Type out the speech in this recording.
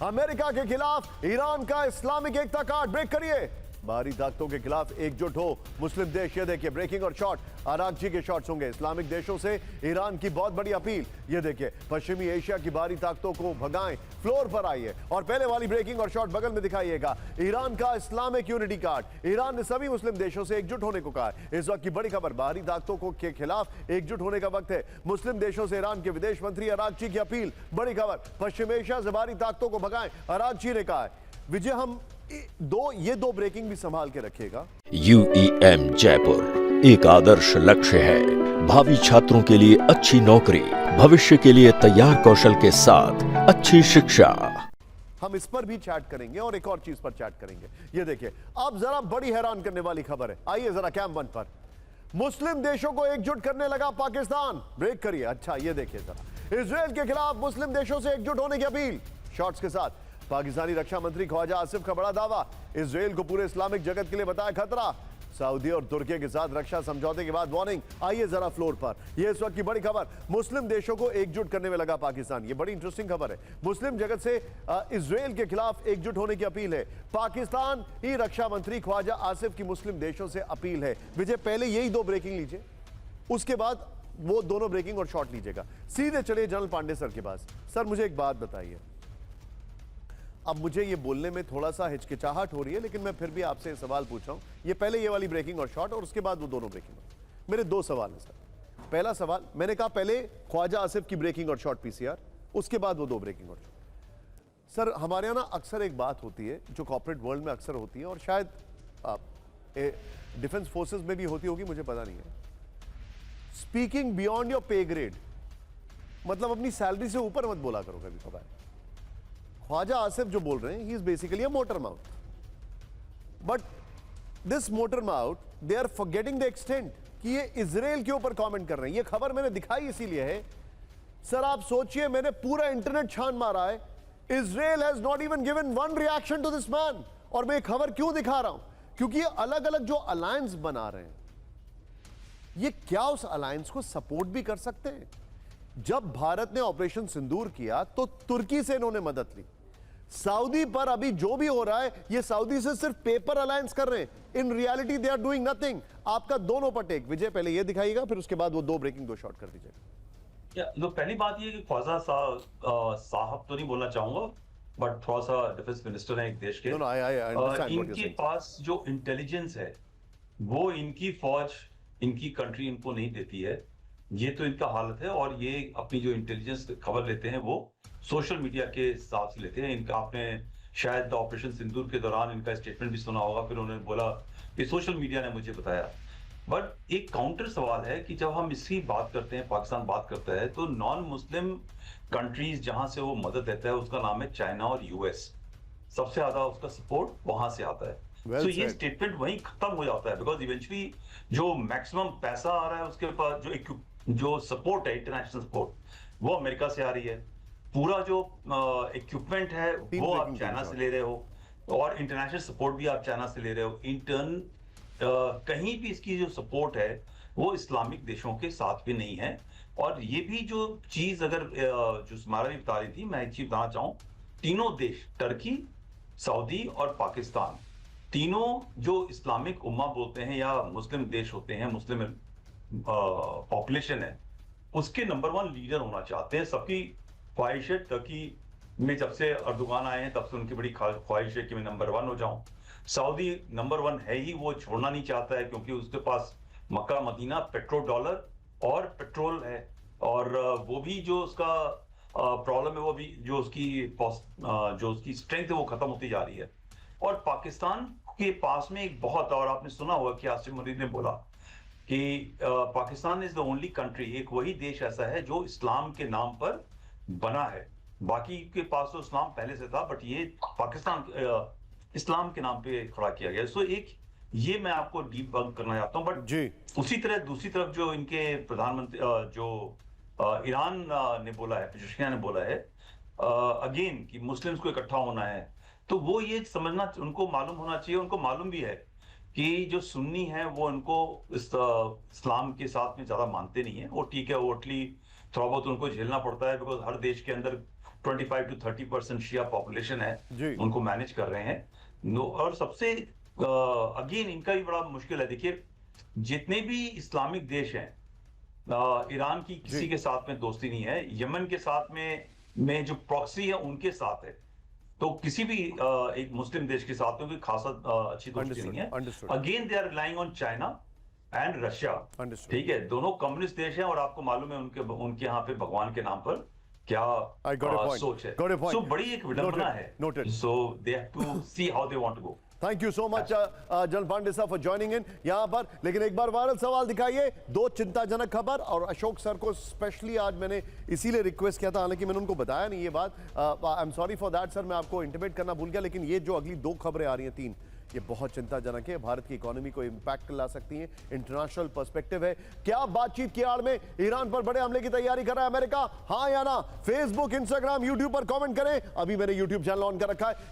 America के खिलाफ Iran का इस्लामिक एकता कार्ड ब्रेक करिए। बाहरी ताकतों के खिलाफ एकजुट हो मुस्लिम देश। ये देखिए ब्रेकिंग और शॉट, अरागची के शॉट्स होंगे। इस्लामिक देशों से ईरान की बहुत बड़ी अपील। ये देखिए पश्चिमी एशिया की बाहरी ताकतों को भगाएं, फ्लोर पर आइए। और पहले वाली ब्रेकिंग और शॉट बगल में दिखाइएगा। ईरान का इस्लामिक यूनिटी कार्ड। ईरान ने सभी मुस्लिम देशों से एकजुट होने को कहा है। इस वक्त की बड़ी खबर, बाहरी ताकतों को के खिलाफ एकजुट होने का वक्त है। मुस्लिम देशों से ईरान के विदेश मंत्री अरागची की अपील। बड़ी खबर, पश्चिम एशिया से बाहरी ताकतों को भगाएं, अरागची ने कहा है। विजय, हम ये दो ब्रेकिंग भी संभाल के रखिएगा। UEM जयपुर एक आदर्श लक्ष्य है। भावी छात्रों के लिए अच्छी नौकरी, भविष्य के लिए तैयार कौशल के साथ अच्छी शिक्षा। हम इस पर भी चैट करेंगे और एक और चीज पर चैट करेंगे। ये देखिए अब जरा बड़ी हैरान करने वाली खबर है। आइए जरा कैम 1 पर। मुस्लिम देशों को एकजुट करने लगा पाकिस्तान। ब्रेक करिए। अच्छा ये देखिए जरा, इजराइल के खिलाफ मुस्लिम देशों से एकजुट होने की अपील शॉट्स के साथ। पाकिस्तानी रक्षा मंत्री ख्वाजा आसिफ का बड़ा दावा, इजराइल को पूरे इस्लामिक जगत के लिए बताया खतरा। सऊदी और तुर्की के साथ रक्षा समझौते के बाद वार्निंग। आइए जरा फ्लोर पर। यह इस वक्त की बड़ी खबर, मुस्लिम देशों को एकजुट करने में लगा पाकिस्तान। यह बड़ी इंटरेस्टिंग खबर है। मुस्लिम जगत से इजराइल के खिलाफ एकजुट होने की अपील है। पाकिस्तान ही रक्षा मंत्री ख्वाजा आसिफ की मुस्लिम देशों से अपील है। विजय, पहले यही दो ब्रेकिंग लीजिए, उसके बाद वो दोनों ब्रेकिंग और शॉट लीजिएगा। सीधे चलिए जनरल पांडे सर के पास। सर मुझे एक बात बताइए, अब मुझे ये बोलने में थोड़ा सा हिचकिचाहट हो रही है, लेकिन मैं फिर भी आपसे सवाल पूछ रहा हूं। ये पहले ये वाली ब्रेकिंग और शॉट और उसके बाद वो दोनों ब्रेकिंग। मेरे दो सवाल हैं सर। पहला सवाल, मैंने कहा पहले ख्वाजा आसिफ की ब्रेकिंग और शॉट पीसीआर, उसके बाद वो दो ब्रेकिंग और शॉट। सर हमारे यहाँ ना अक्सर एक बात होती है जो कॉर्पोरेट वर्ल्ड में अक्सर होती है और शायद डिफेंस फोर्सेस में भी होती होगी, मुझे पता नहीं है। स्पीकिंग बियॉन्ड योर पे ग्रेड, मतलब अपनी सैलरी से ऊपर मत बोला करो कभी कभार। ख्वाजा आसिफ जो बोल रहे हैं, he is basically a motor mouth, but this motor mouth they are forgetting the extent कि ये इजराइल के ऊपर कमेंट कर रहे हैं। ये खबर मैंने दिखाई इसीलिए है सर, आप सोचिए, मैंने पूरा इंटरनेट छान मारा है, Israel has not even given one reaction to this man. और मैं ये खबर क्यों दिखा रहा हूं, क्योंकि ये अलग अलग जो अलायंस बना रहे हैं, ये क्या उस अलायंस को सपोर्ट भी कर सकते हैं? जब भारत ने ऑपरेशन सिंदूर किया तो तुर्की से इन्होंने मदद ली। सऊदी पर अभी जो भी हो रहा है, ये सऊदी से सिर्फ पेपर अलायंस कर रहे हैं। In reality they are doing nothing. आपका दोनों पर टेक। विजय पहले ये दिखाइएगा, फिर उसके बाद वो दो ब्रेकिंग दो शॉट कर दीजिएगा। पहली बात ये कि ख्वाजा साहब तो नहीं बोलना चाहूंगा, बट थोड़ा सा डिफेंस मिनिस्टर है एक देश के। इनके पास जो इंटेलिजेंस है वो इनकी फौज, इनकी कंट्री इनको नहीं देती है। ये तो इनका हालत है। और ये अपनी जो इंटेलिजेंस खबर लेते हैं वो सोशल मीडिया के हिसाब से लेते हैं। इनका आपने शायद ऑपरेशन सिंदूर के दौरान इनका स्टेटमेंट भी सुना होगा, फिर उन्होंने बोला कि सोशल मीडिया ने मुझे बताया। बट एक काउंटर सवाल है कि जब हम इसकी बात करते हैं, पाकिस्तान बात करता है, तो नॉन मुस्लिम कंट्रीज जहां से वो मदद लेता है उसका नाम है चाइना और यूएस। सबसे ज्यादा उसका सपोर्ट वहां से आता है। तो ये स्टेटमेंट वहीं खत्म हो जाता है, बिकॉज इवेंचुअली जो मैक्सिमम पैसा आ रहा है उसके पास, जो सपोर्ट है, इंटरनेशनल सपोर्ट, वो अमेरिका से आ रही है। पूरा जो इक्विपमेंट है वो आप चाइना से ले रहे हो, और इंटरनेशनल सपोर्ट भी आप चाइना से ले रहे हो। इंटर्न कहीं भी इसकी जो सपोर्ट है वो इस्लामिक देशों के साथ भी नहीं है। और ये भी जो चीज अगर जो सुमारा भी बता रही थी, मैं एक चीज बताना चाहूं, तीनों देश, टर्की, सऊदी और पाकिस्तान, तीनों जो इस्लामिक उम्मा बोलते हैं या मुस्लिम देश होते हैं, मुस्लिम पॉपुलेशन है, उसके नंबर 1 लीडर होना चाहते हैं। सबकी ख्वाहिश है, टर्की में जब से अर्दोगान आए हैं तब से उनकी बड़ी ख्वाहिश है कि मैं नंबर 1 हो जाऊं। सऊदी नंबर 1 है ही, वो छोड़ना नहीं चाहता है, क्योंकि उसके पास मक्का मदीना, पेट्रो डॉलर और पेट्रोल है। और वो भी जो उसका प्रॉब्लम है, वो भी जो उसकी स्ट्रेंथ है वो खत्म होती जा रही है। और पाकिस्तान के पास में एक बहुत, और आपने सुना होगा कि आसिफ मरीद ने बोला कि Pakistan is the only country, एक वही देश ऐसा है जो इस्लाम के नाम पर बना है। बाकी के पास तो इस्लाम पहले से था, बट ये पाकिस्तान इस्लाम के नाम पे खड़ा किया गया। सो एक ये मैं आपको डीप बंक करना चाहता हूं। बट उसी तरह दूसरी तरफ जो इनके प्रधानमंत्री जो ईरान ने बोला है, पेजेश्कियान ने बोला है अगेन कि मुस्लिम्स को इकट्ठा होना है, तो वो ये समझना, उनको मालूम होना चाहिए, उनको मालूम भी है कि जो सुन्नी है वो उनको इस्लाम के साथ में ज्यादा मानते नहीं है। वो ठीक है, वो थोड़ा बहुत उनको झेलना पड़ता है, बिकॉज हर देश के अंदर 25 to 30% शिया पॉपुलेशन है, उनको मैनेज कर रहे हैं। और सबसे अगेन इनका भी बड़ा मुश्किल है। देखिए, जितने भी इस्लामिक देश हैं, ईरान की किसी के साथ में दोस्ती नहीं है, यमन के साथ में जो प्रॉक्सी है उनके साथ है, तो किसी भी एक मुस्लिम देश के साथ में भी खासा अच्छी दोस्ती नहीं है। Again they are relying on China and Russia, ठीक है, दोनों कम्युनिस्ट देश हैं और आपको मालूम है उनके यहाँ पे भगवान के नाम पर क्या सोच है। सो बड़ी एक विडंबना है। So they have to see how they want to go. Thank you so much general Pandey साहब फॉर ज्वाइनिंग इन यहां पर। लेकिन एक बार वायरल सवाल दिखाइए, दो चिंताजनक खबर, और अशोक सर को स्पेशली आज मैंने इसीलिए रिक्वेस्ट किया था, हालांकि मैंने उनको बताया नहीं ये बात, I am sorry for that sir, मैं आपको इंटीमेट करना भूल गया। लेकिन ये जो अगली दो खबरें आ रही हैं, तीन, ये बहुत चिंताजनक है, भारत की इकोनॉमी को इंपैक्ट ला सकती है, इंटरनेशनल पर्सपेक्टिव है। क्या बातचीत की आड़ में ईरान पर बड़े हमले की तैयारी कर रहा है अमेरिका? हाँ या ना? फेसबुक, इंस्टाग्राम, यूट्यूब पर कमेंट करें। अभी मैंने यूट्यूब चैनल ऑन कर रखा है।